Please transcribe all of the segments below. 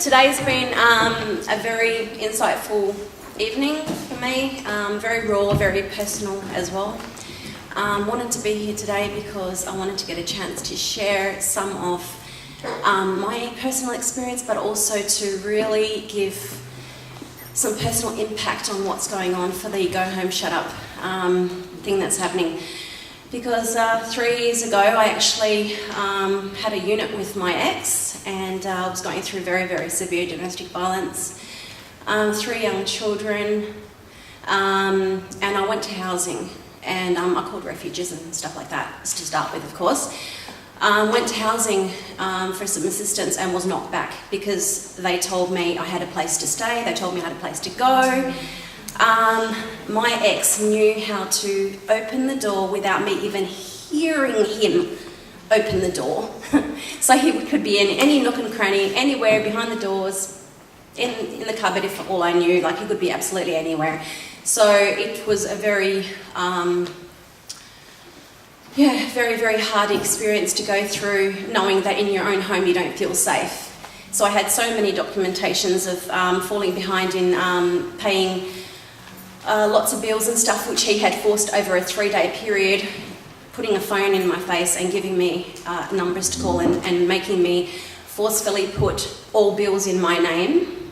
Today's been a very insightful evening for me, very raw, very personal as well. Wanted to be here today because I wanted to get a chance to share some of my personal experience, but also to really give some personal impact on what's going on for the go home, shut up thing that's happening. Because 3 years ago I actually had a unit with my ex, and I was going through very, very severe domestic violence, 3 young children, and I went to housing, and I called refuges and stuff like that to start with, of course. Went to housing for some assistance and was knocked back because they told me I had a place to stay, they told me I had a place to go. My ex knew how to open the door without me even hearing him open the door. So he could be in any nook and cranny, anywhere behind the doors, in the cupboard if all I knew, like he could be absolutely anywhere. So it was a very, very, very hard experience to go through, knowing that in your own home you don't feel safe. So I had so many documentations of falling behind in paying lots of bills and stuff, which he had forced over a 3-day period, putting a phone in my face and giving me numbers to call and making me forcefully put all bills in my name,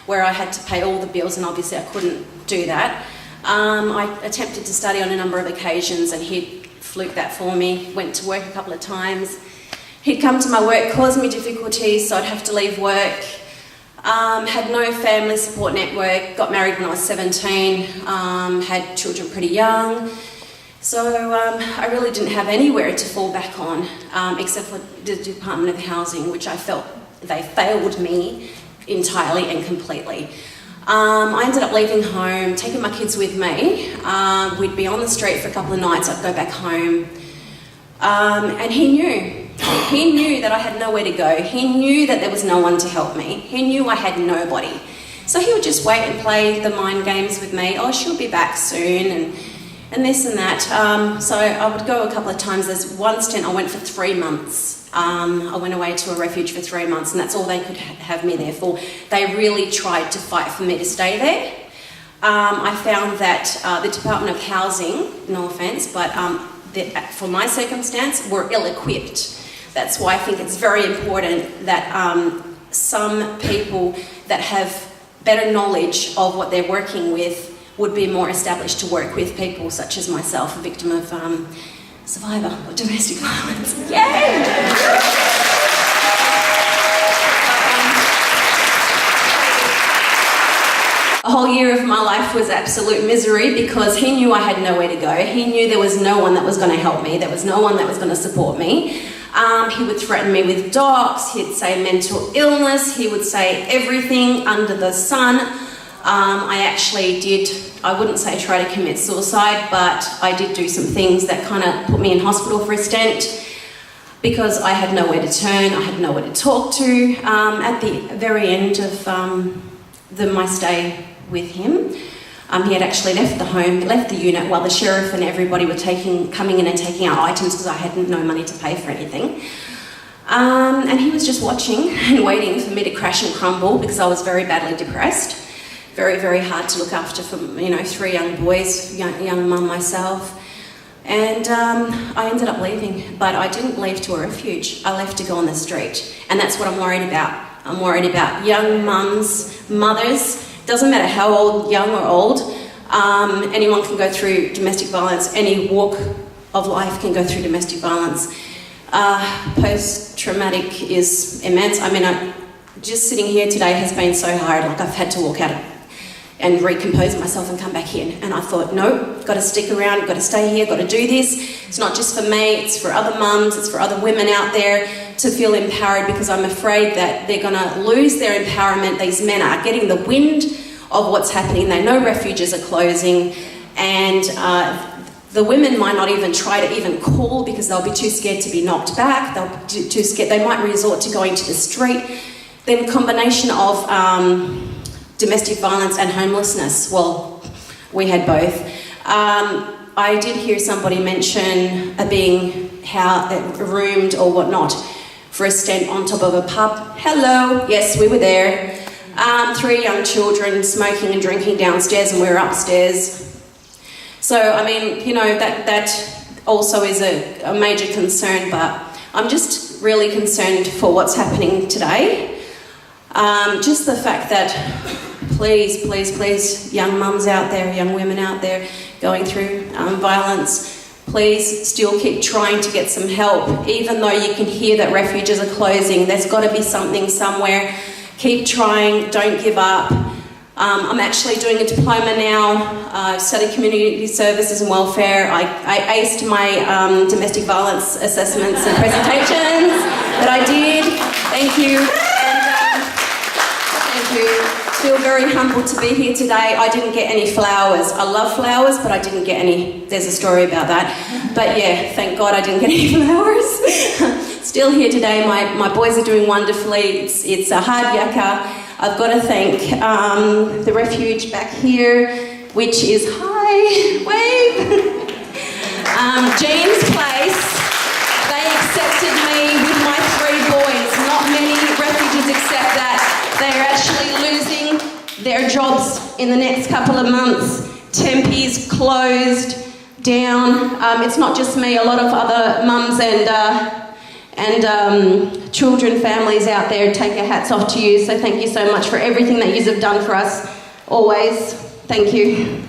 where I had to pay all the bills, and obviously I couldn't do that. I attempted to study on a number of occasions, and he'd fluke that for me. Went to work a couple of times. He'd come to my work, cause me difficulties, so I'd have to leave work. Had no family support network, got married when I was 17, had children pretty young. So I really didn't have anywhere to fall back on, except for the Department of Housing, which I felt they failed me entirely and completely. I ended up leaving home, taking my kids with me. We'd be on the street for a couple of nights, I'd go back home. And he knew that I had nowhere to go. He knew that there was no one to help me. He knew I had nobody. So he would just wait and play the mind games with me. Oh, she'll be back soon, and this and that. So I would go a couple of times. There's one stint I went for 3 months. I went away to a refuge for 3 months, and that's all they could have me there for. They really tried to fight for me to stay there. I found that the Department of Housing, no offence, but for my circumstance, were ill-equipped. That's why I think it's very important that some people that have better knowledge of what they're working with would be more established to work with people such as myself, a victim of survivor of domestic violence. Yay! A whole year of my life was absolute misery because he knew I had nowhere to go. He knew there was no one that was going to help me. There was no one that was going to support me. He would threaten me with docs. He'd say mental illness. He would say everything under the sun. I actually did, I wouldn't say try to commit suicide, but I did do some things that kind of put me in hospital for a stint because I had nowhere to turn. I had nowhere to talk to. At the very end of my stay with him, he had actually left the home, left the unit while the sheriff and everybody were coming in and taking out items because I had no money to pay for anything. And he was just watching and waiting for me to crash and crumble because I was very badly depressed. Very, very hard to look after for, 3 young boys, young mum myself. And I ended up leaving, but I didn't leave to a refuge. I left to go on the street. And that's what I'm worried about. I'm worried about young mums, mothers. Doesn't matter how old, young or old, anyone can go through domestic violence. Any walk of life can go through domestic violence. Post-traumatic is immense. I mean, just sitting here today has been so hard. Like I've had to walk out and recompose myself and come back in. And I thought, no, got to stick around, got to stay here, got to do this. It's not just for me, it's for other mums, it's for other women out there to feel empowered, because I'm afraid that they're going to lose their empowerment. These men are getting the wind of what's happening. They know refuges are closing, and the women might not even try to even call because they'll be too scared to be knocked back. They'll be too scared. They might resort to going to the street. Then combination of domestic violence and homelessness. Well, we had both. I did hear somebody mention being roomed or whatnot for a stent on top of a pub. Hello, yes, we were there. 3 young children smoking and drinking downstairs, and we were upstairs. So, I mean, you know, that also is a major concern, but I'm just really concerned for what's happening today. Just the fact that, please, please, please, young mums out there, young women out there going through violence, please still keep trying to get some help, even though you can hear that refuges are closing. There's got to be something somewhere. Keep trying, don't give up. I'm actually doing a diploma now. I've studied community services and welfare. I aced my domestic violence assessments and presentations that I did. Thank you. And thank you. Feel very humbled to be here today. I didn't get any flowers. I love flowers, but I didn't get any. There's a story about that. But yeah, thank God I didn't get any flowers. Still here today. My boys are doing wonderfully. It's a hard yakka. I've got to thank the refuge back here, which is wave. Jean's Place. They accepted me with my 3 boys. Not many refuges accept that. They're actually losing their jobs in the next couple of months. Tempe's closed down. It's not just me. A lot of other mums and children, families out there, take our hats off to you. So thank you so much for everything that you have done for us always. Thank you.